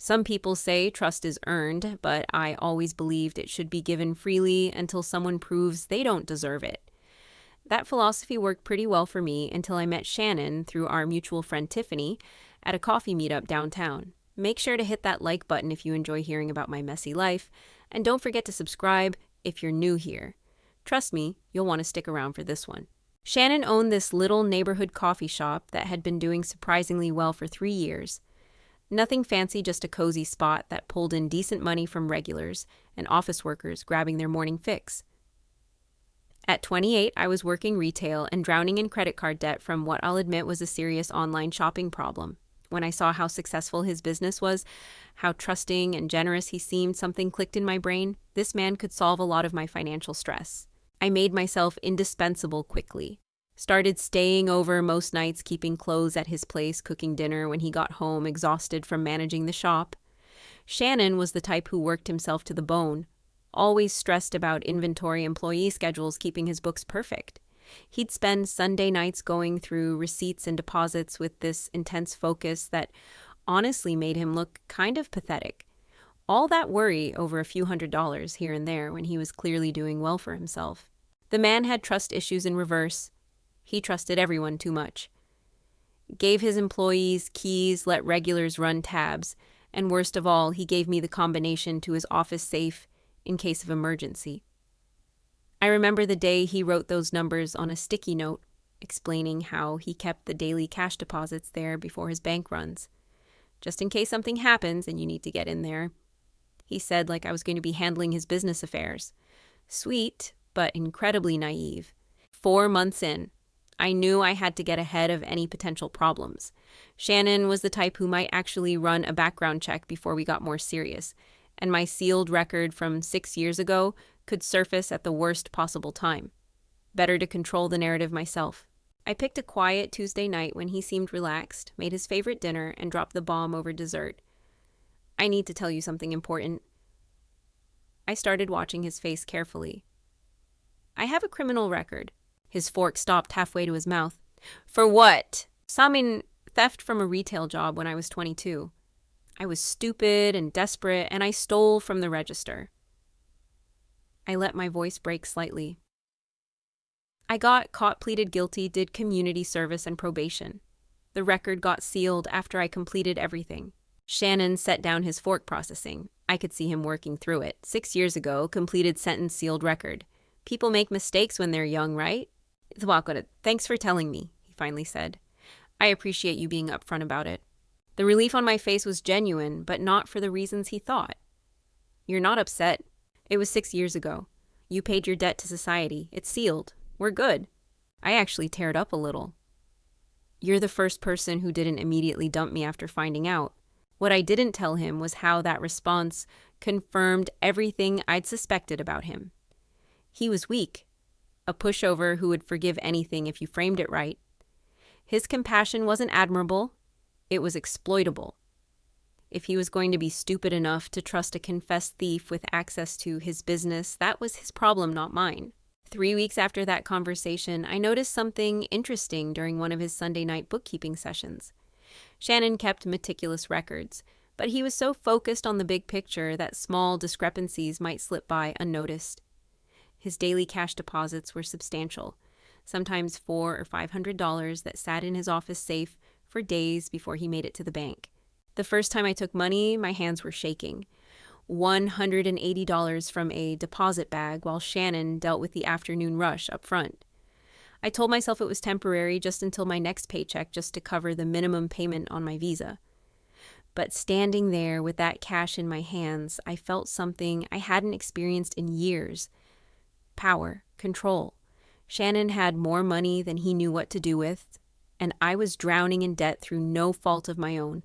Some people say trust is earned, but I always believed it should be given freely until someone proves they don't deserve it. That philosophy worked pretty well for me until I met Shannon through our mutual friend Tiffany at a coffee meetup downtown. Make sure to hit that like button if you enjoy hearing about my messy life, and don't forget to subscribe if you're new here. Trust me, you'll want to stick around for this one. Shannon owned this little neighborhood coffee shop that had been doing surprisingly well for 3 years. Nothing fancy, just a cozy spot that pulled in decent money from regulars and office workers grabbing their morning fix. At 28, I was working retail and drowning in credit card debt from what I'll admit was a serious online shopping problem. When I saw how successful his business was, how trusting and generous he seemed, something clicked in my brain. This man could solve a lot of my financial stress. I made myself indispensable quickly. Started staying over most nights, keeping clothes at his place, cooking dinner when he got home, exhausted from managing the shop. Shannon was the type who worked himself to the bone, always stressed about inventory, employee schedules, keeping his books perfect. He'd spend Sunday nights going through receipts and deposits with this intense focus that honestly made him look kind of pathetic. All that worry over a few $100s here and there when he was clearly doing well for himself. The man had trust issues in reverse. He trusted everyone too much. Gave his employees keys, let regulars run tabs, and worst of all, he gave me the combination to his office safe in case of emergency. I remember the day he wrote those numbers on a sticky note, explaining how he kept the daily cash deposits there before his bank runs. Just in case something happens and you need to get in there. He said like I was going to be handling his business affairs. Sweet, but incredibly naive. 4 months in, I knew I had to get ahead of any potential problems. Shannon was the type who might actually run a background check before we got more serious, and my sealed record from 6 years ago could surface at the worst possible time. Better to control the narrative myself. I picked a quiet Tuesday night when he seemed relaxed, made his favorite dinner, and dropped the bomb over dessert. I need to tell you something important. I started watching his face carefully. I have a criminal record. His fork stopped halfway to his mouth. For what? Some theft from a retail job when I was 22. I was stupid and desperate, and I stole from the register. I let my voice break slightly. I got caught, pleaded guilty, did community service and probation. The record got sealed after I completed everything. Shannon set down his fork processing. I could see him working through it. 6 years ago, completed sentence, sealed record. People make mistakes when they're young, right? Thanks for telling me, he finally said. I appreciate you being upfront about it. The relief on my face was genuine, but not for the reasons he thought. You're not upset. It was 6 years ago. You paid your debt to society. It's sealed. We're good. I actually teared up a little. You're the first person who didn't immediately dump me after finding out. What I didn't tell him was how that response confirmed everything I'd suspected about him. He was weak. A pushover who would forgive anything if you framed it right. His compassion wasn't admirable. It was exploitable. If he was going to be stupid enough to trust a confessed thief with access to his business, that was his problem, not mine. 3 weeks after that conversation, I noticed something interesting during one of his Sunday night bookkeeping sessions. Shannon kept meticulous records, but he was so focused on the big picture that small discrepancies might slip by unnoticed. His daily cash deposits were substantial, sometimes $400 or $500 that sat in his office safe for days before he made it to the bank. The first time I took money, my hands were shaking. $180 from a deposit bag while Shannon dealt with the afternoon rush up front. I told myself it was temporary, just until my next paycheck, just to cover the minimum payment on my visa. But standing there with that cash in my hands, I felt something I hadn't experienced in years. Power, control. Shannon had more money than he knew what to do with, and I was drowning in debt through no fault of my own,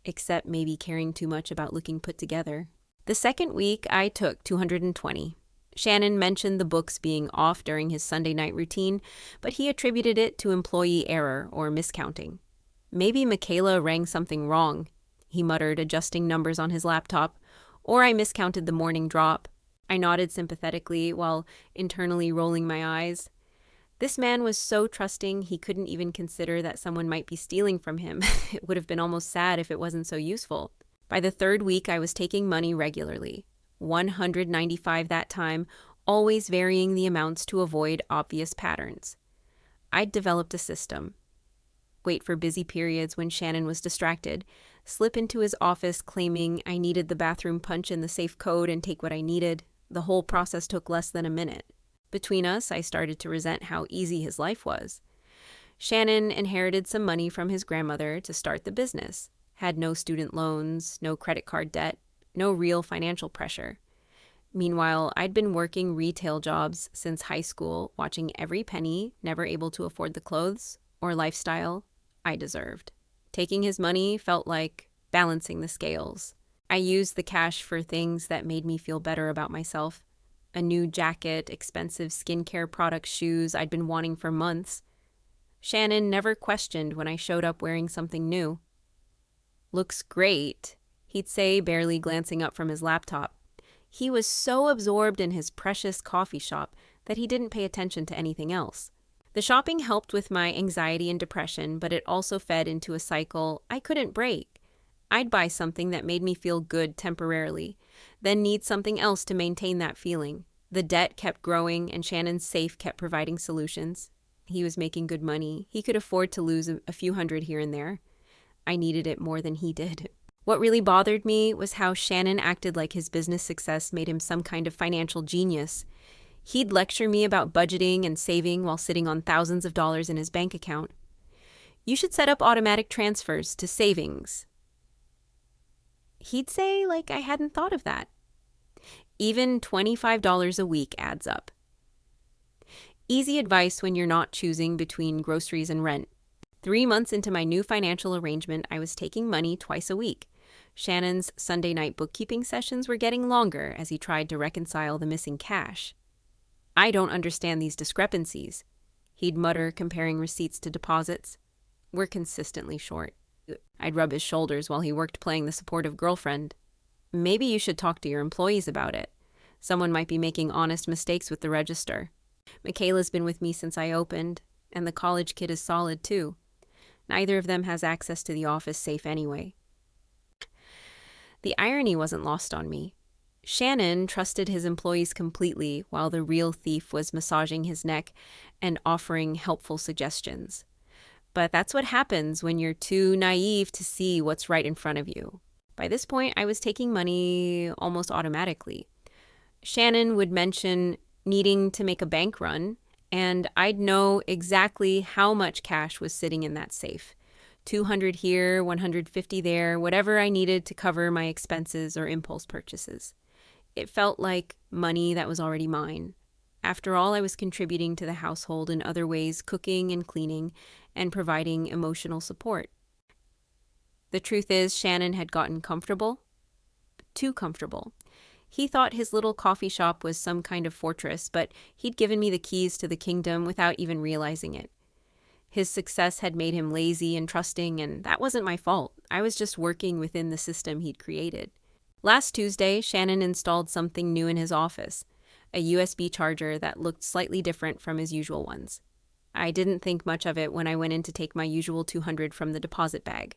except maybe caring too much about looking put together. The second week, I took $220. Shannon mentioned the books being off during his Sunday night routine, but he attributed it to employee error or miscounting. Maybe Michaela rang something wrong, he muttered, adjusting numbers on his laptop, or I miscounted the morning drop. I nodded sympathetically while internally rolling my eyes. This man was so trusting he couldn't even consider that someone might be stealing from him. It would have been almost sad if it wasn't so useful. By the third week, I was taking money regularly, $195 that time, always varying the amounts to avoid obvious patterns. I'd developed a system. Wait for busy periods when Shannon was distracted, slip into his office claiming I needed the bathroom punch in the safe code and take what I needed. The whole process took less than a minute. Between us, I started to resent how easy his life was. Shannon inherited some money from his grandmother to start the business, had no student loans, no credit card debt, no real financial pressure. Meanwhile, I'd been working retail jobs since high school, watching every penny, never able to afford the clothes or lifestyle I deserved. Taking his money felt like balancing the scales. I used the cash for things that made me feel better about myself. A new jacket, expensive skincare products, shoes I'd been wanting for months. Shannon never questioned when I showed up wearing something new. "Looks great," he'd say, barely glancing up from his laptop. He was so absorbed in his precious coffee shop that he didn't pay attention to anything else. The shopping helped with my anxiety and depression, but it also fed into a cycle I couldn't break. I'd buy something that made me feel good temporarily, then need something else to maintain that feeling. The debt kept growing, and Shannon's safe kept providing solutions. He was making good money. He could afford to lose a few hundred here and there. I needed it more than he did. What really bothered me was how Shannon acted like his business success made him some kind of financial genius. He'd lecture me about budgeting and saving while sitting on thousands of dollars in his bank account. "You should set up automatic transfers to savings," he'd say, like I hadn't thought of that. Even $25 a week adds up. Easy advice when you're not choosing between groceries and rent. 3 months into my new financial arrangement, I was taking money twice a week. Shannon's Sunday night bookkeeping sessions were getting longer as he tried to reconcile the missing cash. "I don't understand these discrepancies," he'd mutter, comparing receipts to deposits. "We're consistently short." I'd rub his shoulders while he worked playing the supportive girlfriend. "Maybe you should talk to your employees about it. Someone might be making honest mistakes with the register. Michaela's been with me since I opened, and the college kid is solid too. Neither of them has access to the office safe anyway." The irony wasn't lost on me. Shannon trusted his employees completely while the real thief was massaging his neck and offering helpful suggestions. But that's what happens when you're too naive to see what's right in front of you. By this point, I was taking money almost automatically. Shannon would mention needing to make a bank run, and I'd know exactly how much cash was sitting in that safe. 200 here, 150 there, whatever I needed to cover my expenses or impulse purchases. It felt like money that was already mine. After all, I was contributing to the household in other ways, cooking and cleaning, and providing emotional support. The truth is, Shannon had gotten comfortable. Too comfortable. He thought his little coffee shop was some kind of fortress, but he'd given me the keys to the kingdom without even realizing it. His success had made him lazy and trusting, and that wasn't my fault. I was just working within the system he'd created. Last Tuesday, Shannon installed something new in his office, a USB charger that looked slightly different from his usual ones. I didn't think much of it when I went in to take my usual $200 from the deposit bag.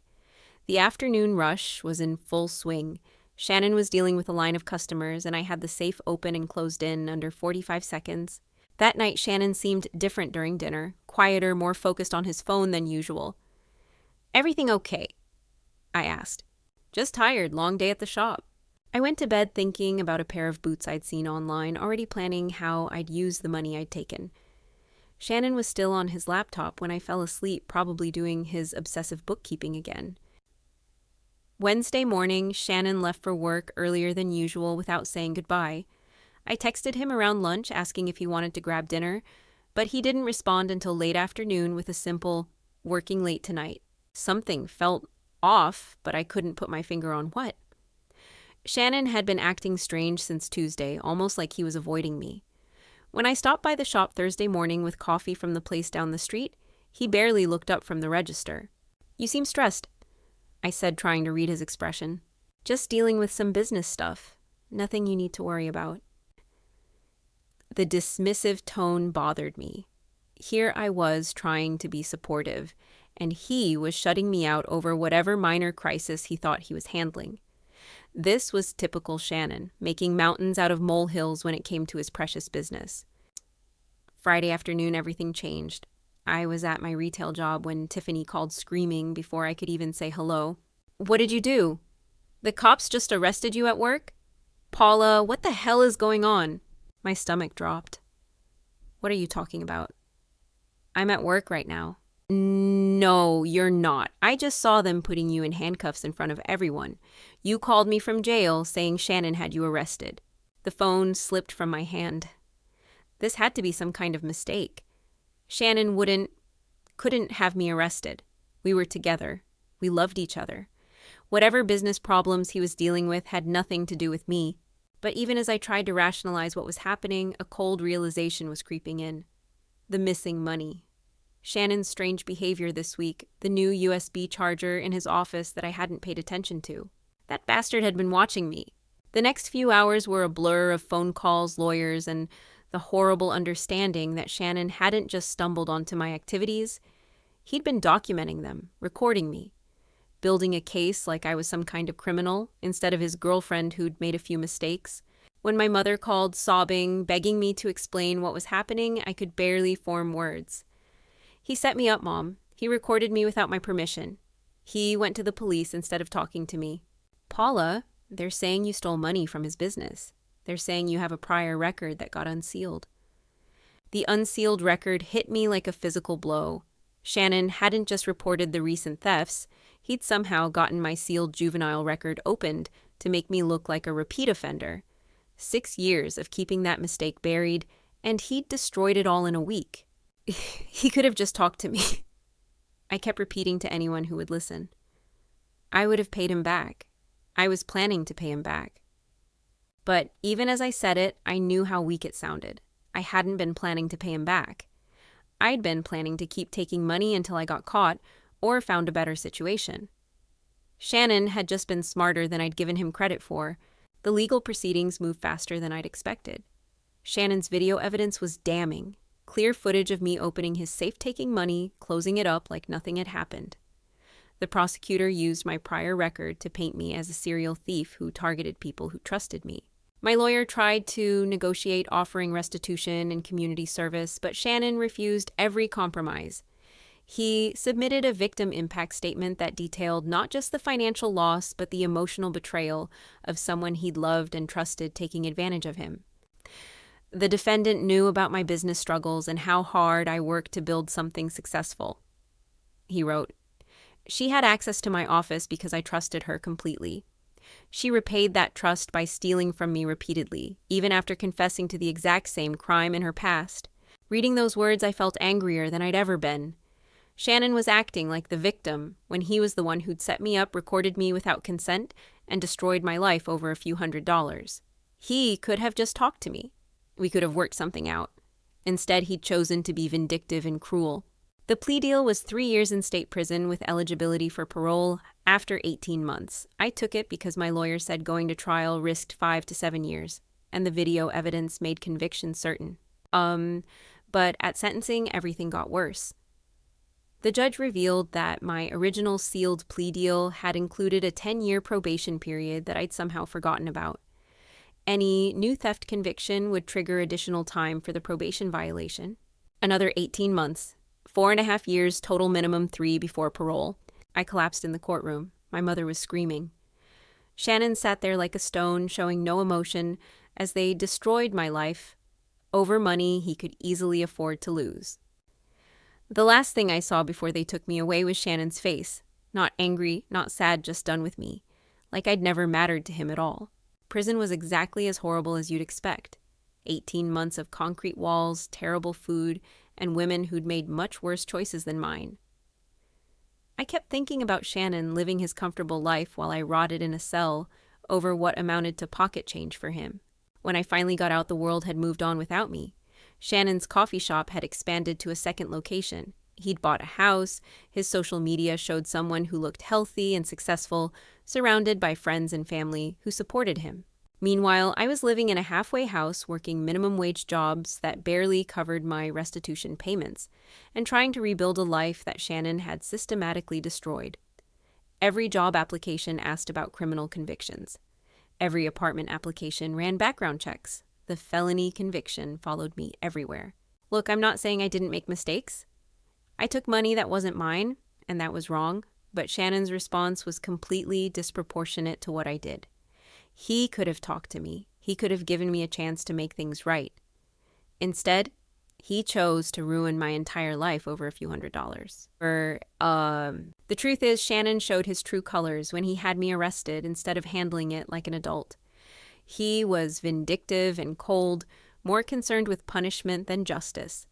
The afternoon rush was in full swing. Shannon was dealing with a line of customers, and I had the safe open and closed in under 45 seconds. That night, Shannon seemed different during dinner, quieter, more focused on his phone than usual. "Everything okay?" I asked. "Just tired, long day at the shop." I went to bed thinking about a pair of boots I'd seen online, already planning how I'd use the money I'd taken. Shannon was still on his laptop when I fell asleep, probably doing his obsessive bookkeeping again. Wednesday morning, Shannon left for work earlier than usual without saying goodbye. I texted him around lunch asking if he wanted to grab dinner, but he didn't respond until late afternoon with a simple, "working late tonight." Something felt off, but I couldn't put my finger on what. Shannon had been acting strange since Tuesday, almost like he was avoiding me. When I stopped by the shop Thursday morning with coffee from the place down the street, he barely looked up from the register. "You seem stressed," I said, trying to read his expression. "Just dealing with some business stuff. Nothing you need to worry about." The dismissive tone bothered me. Here I was trying to be supportive, and he was shutting me out over whatever minor crisis he thought he was handling. This was typical Shannon, making mountains out of molehills when it came to his precious business. Friday afternoon, everything changed. I was at my retail job when Tiffany called screaming before I could even say hello. "What did you do? The cops just arrested you at work?" "Paula, what the hell is going on?" My stomach dropped. "What are you talking about?" "I'm at work right now." "No, you're not. I just saw them putting you in handcuffs in front of everyone. You called me from jail saying Shannon had you arrested." The phone slipped from my hand. This had to be some kind of mistake. Shannon couldn't have me arrested. We were together. We loved each other. Whatever business problems he was dealing with had nothing to do with me. But even as I tried to rationalize what was happening, a cold realization was creeping in. The missing money. Shannon's strange behavior this week, the new USB charger in his office that I hadn't paid attention to. That bastard had been watching me. The next few hours were a blur of phone calls, lawyers, and the horrible understanding that Shannon hadn't just stumbled onto my activities. He'd been documenting them, recording me, building a case like I was some kind of criminal instead of his girlfriend who'd made a few mistakes. When my mother called, sobbing, begging me to explain what was happening, I could barely form words. "He set me up, Mom. He recorded me without my permission. He went to the police instead of talking to me." "Paula, they're saying you stole money from his business. They're saying you have a prior record that got unsealed." The unsealed record hit me like a physical blow. Shannon hadn't just reported the recent thefts. He'd somehow gotten my sealed juvenile record opened to make me look like a repeat offender. 6 years of keeping that mistake buried, and he'd destroyed it all in a week. He could have just talked to me. I kept repeating to anyone who would listen. I would have paid him back. I was planning to pay him back. But even as I said it, I knew how weak it sounded. I hadn't been planning to pay him back. I'd been planning to keep taking money until I got caught or found a better situation. Shannon had just been smarter than I'd given him credit for. The legal proceedings moved faster than I'd expected. Shannon's video evidence was damning. Clear footage of me opening his safe, taking money, closing it up like nothing had happened. The prosecutor used my prior record to paint me as a serial thief who targeted people who trusted me. My lawyer tried to negotiate offering restitution and community service, but Shannon refused every compromise. He submitted a victim impact statement that detailed not just the financial loss, but the emotional betrayal of someone he'd loved and trusted taking advantage of him. The defendant knew about my business struggles and how hard I worked to build something successful. He wrote, "She had access to my office because I trusted her completely. She repaid that trust by stealing from me repeatedly, even after confessing to the exact same crime in her past." Reading those words, I felt angrier than I'd ever been. Shannon was acting like the victim when he was the one who'd set me up, recorded me without consent, and destroyed my life over a few $100s. He could have just talked to me. We could have worked something out. Instead, he'd chosen to be vindictive and cruel. The plea deal was 3 years in state prison with eligibility for parole after 18 months. I took it because my lawyer said going to trial risked 5 to 7 years, and the video evidence made conviction certain. But at sentencing, everything got worse. The judge revealed that my original sealed plea deal had included a 10-year probation period that I'd somehow forgotten about. Any new theft conviction would trigger additional time for the probation violation. Another 18 months. 4.5 years, total minimum 3 before parole. I collapsed in the courtroom. My mother was screaming. Shannon sat there like a stone, showing no emotion, as they destroyed my life over money he could easily afford to lose. The last thing I saw before they took me away was Shannon's face. Not angry, not sad, just done with me. Like I'd never mattered to him at all. Prison was exactly as horrible as you'd expect. 18 months of concrete walls, terrible food, and women who'd made much worse choices than mine. I kept thinking about Shannon living his comfortable life while I rotted in a cell over what amounted to pocket change for him. When I finally got out, the world had moved on without me. Shannon's coffee shop had expanded to a second location. He'd bought a house. His social media showed someone who looked healthy and successful, surrounded by friends and family who supported him. Meanwhile, I was living in a halfway house, working minimum wage jobs that barely covered my restitution payments, and trying to rebuild a life that Shannon had systematically destroyed. Every job application asked about criminal convictions. Every apartment application ran background checks. The felony conviction followed me everywhere. Look, I'm not saying I didn't make mistakes. I took money that wasn't mine, and that was wrong, but Shannon's response was completely disproportionate to what I did. He could have talked to me. He could have given me a chance to make things right. Instead, he chose to ruin my entire life over a few $100s. The truth is, Shannon showed his true colors when he had me arrested instead of handling it like an adult. He was vindictive and cold, more concerned with punishment than justice.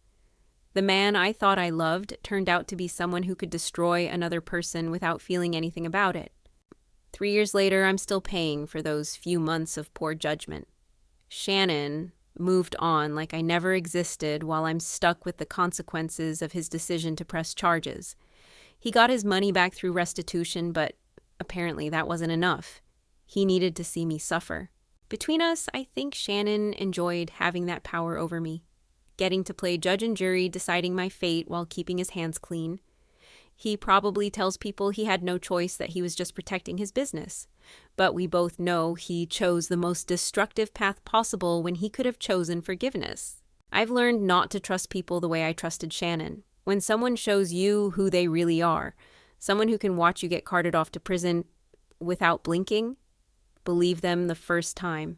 The man I thought I loved turned out to be someone who could destroy another person without feeling anything about it. 3 years later, I'm still paying for those few months of poor judgment. Shannon moved on like I never existed while I'm stuck with the consequences of his decision to press charges. He got his money back through restitution, but apparently that wasn't enough. He needed to see me suffer. Between us, I think Shannon enjoyed having that power over me, getting to play judge and jury, deciding my fate while keeping his hands clean. He probably tells people he had no choice, that he was just protecting his business. But we both know he chose the most destructive path possible when he could have chosen forgiveness. I've learned not to trust people the way I trusted Shannon. When someone shows you who they really are, someone who can watch you get carted off to prison without blinking, believe them the first time.